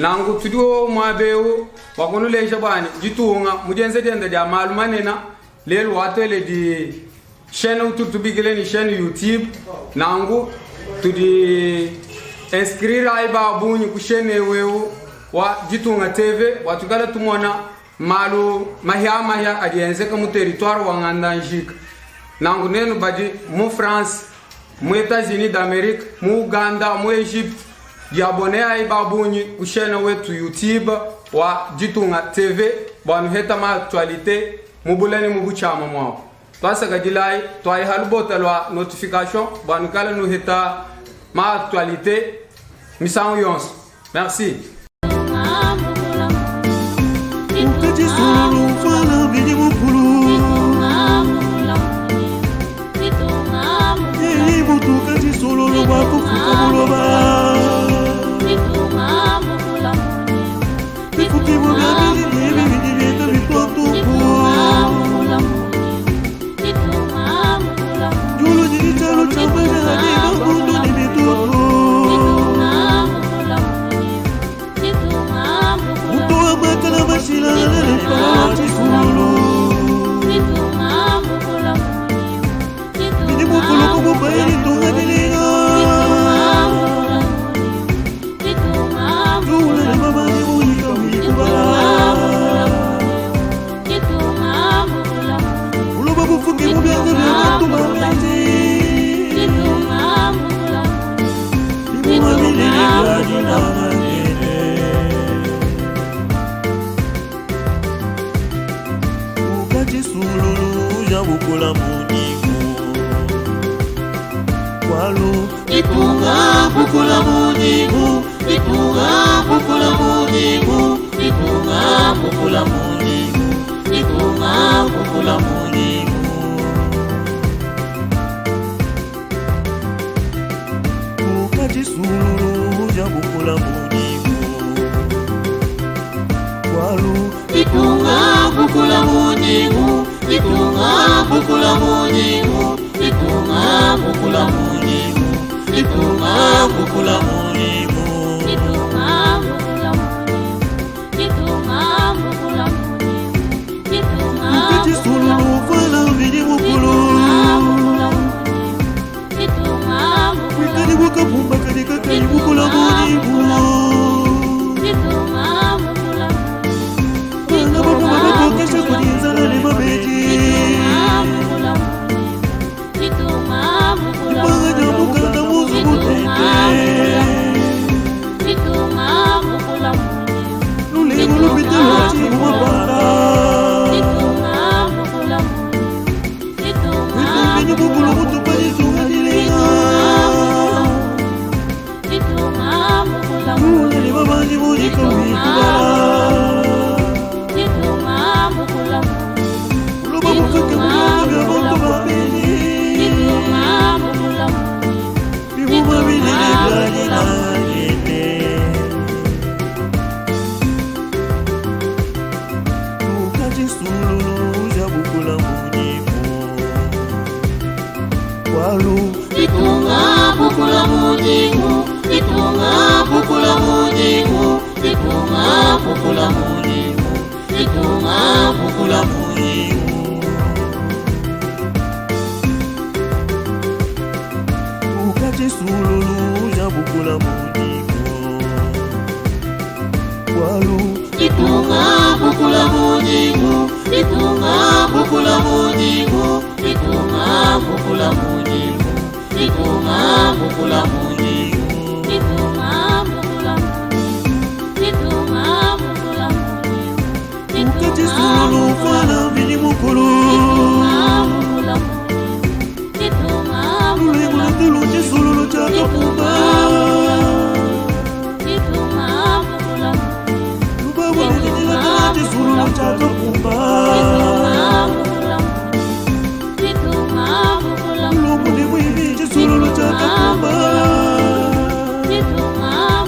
nangu tudio mabeu wakono le jabani jitunga mujenze dende dia malumanena lelo watele di chaîne utubigile ni chaîne YouTube nangu tudi inscrire aiba bunyi ku chaîne wewe wa jitunga TV watukala tumona malu mahya adienze ka mu territoire wa Ngandanjika nangu nenu baji mu France mu États-Unis d'Amérique mu Uganda mu Egypte diabone aiba bunyi ku chaîne wetu YouTube wa jitunga TV banu heta ma actualité mu bulani mu buchama mwa twasa gadilai twai halbotalwa notification banu kala nu heta ma actualité misan yons merci.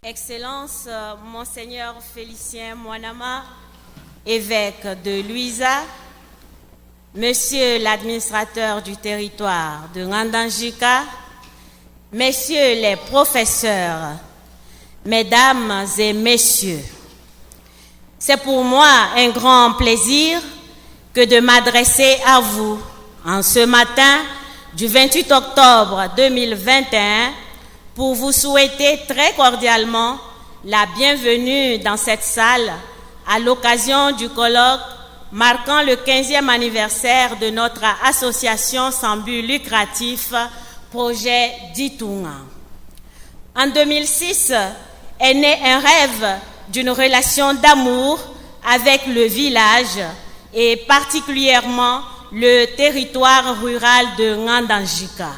Excellence, Monseigneur Félicien Mwanama, évêque de Luisa, Monsieur l'administrateur du territoire de Ngandanjika, Messieurs les professeurs, Mesdames et messieurs, c'est pour moi un grand plaisir que de m'adresser à vous en ce matin du 28 octobre 2021 pour vous souhaiter très cordialement la bienvenue dans cette salle à l'occasion du colloque marquant le 15e anniversaire de notre association sans but lucratif Projet Ditunga. En 2006 est né un rêve d'une relation d'amour avec le village et particulièrement le territoire rural de Ngandanjika.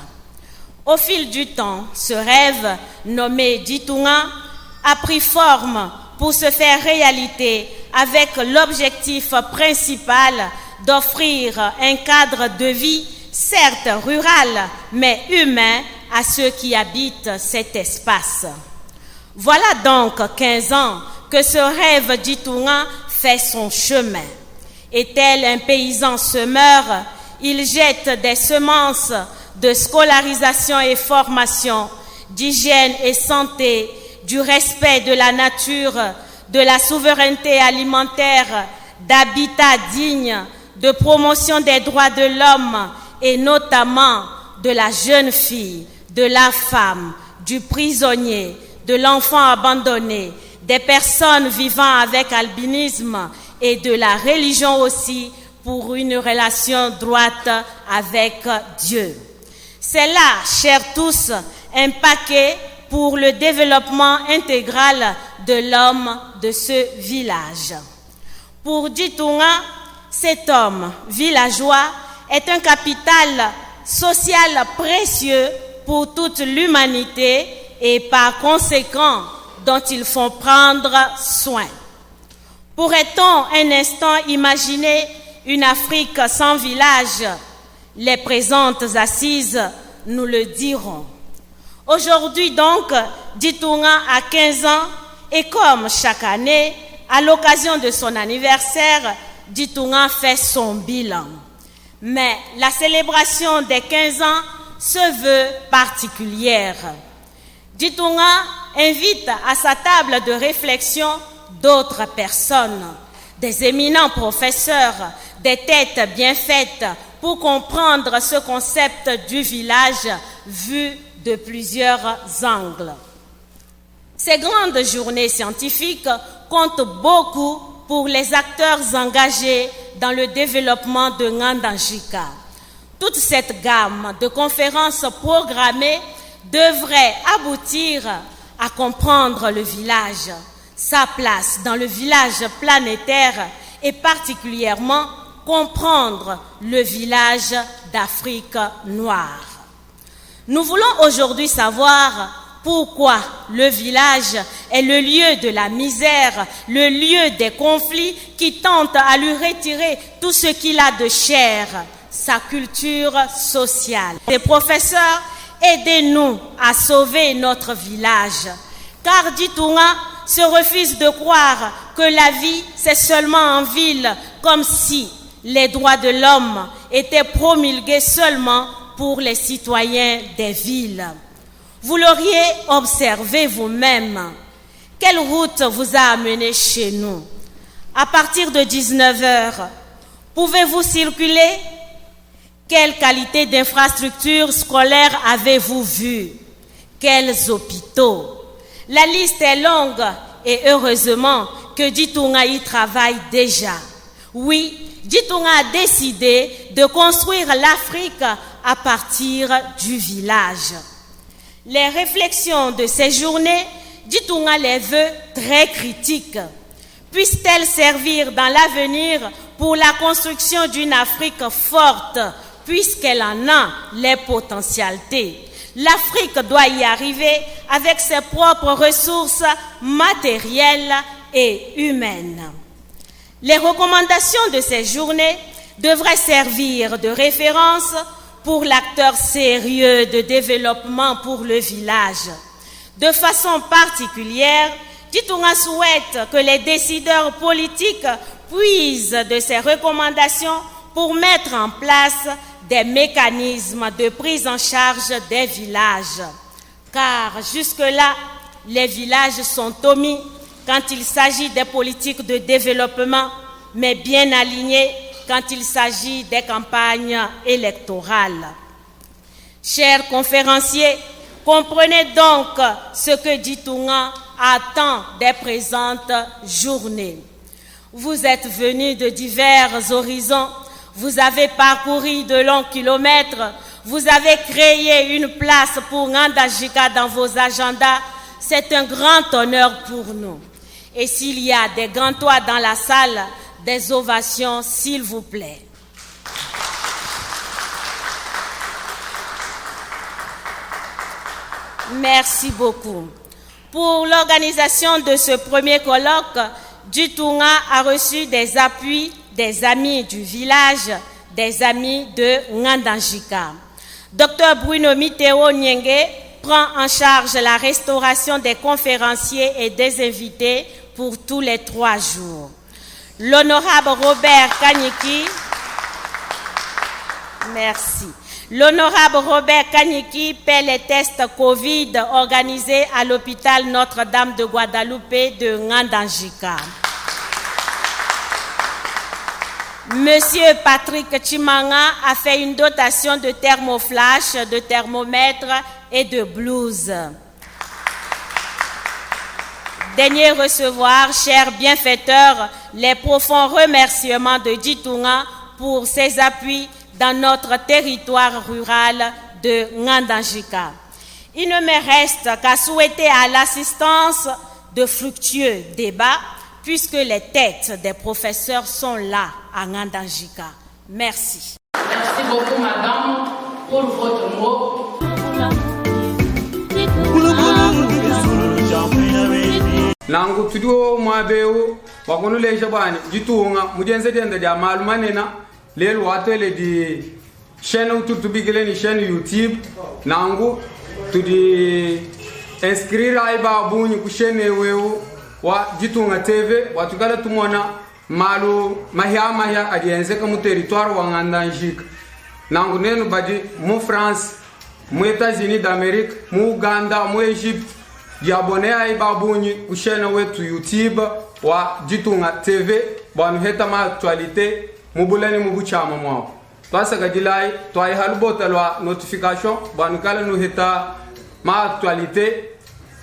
Au fil du temps, ce rêve nommé Ditunga a pris forme pour se faire réalité avec l'objectif principal d'offrir un cadre de vie, certes rural, mais humain, à ceux qui habitent cet espace. Voilà donc 15 ans que ce rêve d'Itunga fait son chemin. Et tel un paysan semeur, il jette des semences de scolarisation et formation, d'hygiène et santé, du respect de la nature, de la souveraineté alimentaire, d'habitat digne, de promotion des droits de l'homme et notamment de la jeune fille, de la femme, du prisonnier, de l'enfant abandonné, des personnes vivant avec albinisme et de la religion aussi pour une relation droite avec Dieu. C'est là, chers tous, un paquet pour le développement intégral de l'homme de ce village. Pour Ditunga, cet homme villageois est un capital social précieux pour toute l'humanité et par conséquent dont il faut prendre soin. Pourrait-on un instant imaginer une Afrique sans village? Les présentes assises nous le diront. Aujourd'hui donc, Ditunga a 15 ans et comme chaque année, à l'occasion de son anniversaire, Ditunga fait son bilan. Mais la célébration des 15 ans se veut particulière. Ditunga invite à sa table de réflexion d'autres personnes, des éminents professeurs, des têtes bien faites pour comprendre ce concept du village vu de plusieurs angles. Ces grandes journées scientifiques comptent beaucoup pour les acteurs engagés dans le développement de Ngandanjika. Toute cette gamme de conférences programmées devrait aboutir à comprendre le village, sa place dans le village planétaire et particulièrement comprendre le village d'Afrique noire. Nous voulons aujourd'hui savoir pourquoi le village est le lieu de la misère, le lieu des conflits qui tentent à lui retirer tout ce qu'il a de cher, sa culture sociale. Les professeurs, aidez-nous à sauver notre village, car Ditunga se refuse de croire que la vie, c'est seulement en ville, comme si les droits de l'homme étaient promulgués seulement pour les citoyens des villes. Vous l'auriez observé vous-même. Quelle route vous a amené chez nous? À partir de 19h, pouvez-vous circuler? Quelle qualité d'infrastructures scolaires avez-vous vu? Quels hôpitaux? La liste est longue et heureusement que Ditunga y travaille déjà. Oui, Ditunga a décidé de construire l'Afrique à partir du village. Les réflexions de ces journées, Ditunga les veut très critiques. Puissent-elles servir dans l'avenir pour la construction d'une Afrique forte, puisqu'elle en a les potentialités? L'Afrique doit y arriver avec ses propres ressources matérielles et humaines. Les recommandations de ces journées devraient servir de référence pour l'acteur sérieux de développement pour le village. De façon particulière, Ditunga souhaite que les décideurs politiques puisent de ces recommandations pour mettre en place des mécanismes de prise en charge des villages. Car jusque-là, les villages sont omis quand il s'agit des politiques de développement, mais bien alignés quand il s'agit des campagnes électorales. Chers conférenciers, comprenez donc ce que Djitounga attend des présentes journées. Vous êtes venus de divers horizons, vous avez parcouru de longs kilomètres, vous avez créé une place pour Ngandajika dans vos agendas. C'est un grand honneur pour nous. Et s'il y a des grands toits dans la salle, des ovations, s'il vous plaît. Merci beaucoup. Pour l'organisation de ce premier colloque, Djitounga a reçu des appuis des amis du village, des amis de Ngandajika. Dr Bruno Miteo Nyenge prend en charge la restauration des conférenciers et des invités pour tous les 3 jours. L'honorable Robert Kanyiki, merci. L'honorable Robert Kanyiki paie les tests Covid organisés à l'hôpital Notre-Dame de Guadeloupe de Ngandajika. Monsieur Patrick Chimanga a fait une dotation de thermoflash, de thermomètres et de blouses. Daignez recevoir, chers bienfaiteurs, les profonds remerciements de Djitounga pour ses appuis dans notre territoire rural de Ngandajika. Il ne me reste qu'à souhaiter à l'assistance de fructueux débats, puisque les têtes des professeurs sont là à Ngandajika. Merci. Merci beaucoup, madame, pour votre mot. Nangu tudio mwabeu wakonu leisha bani Djitounga mujense dende dia malumanena lelu watele di chaîne ututubigile ni chaîne YouTube nangu tudi inscrire aiba bunyi ku chaîne wewu wa Djitounga TV watukala tumona malu mahia adienze ka mu territoire wa Ngandajika nangu nenu badi mu France mu États-Unis d'Amérique mu Uganda mu Egypte diabone aiba bunyi ku chaîne wetu YouTube wa Djitounga TV banu heta ma actualité mubulani mubuchama mwao twasa gadilai twai halbota lwa notification banu kala nu heta ma actualité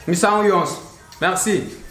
misang yons merci.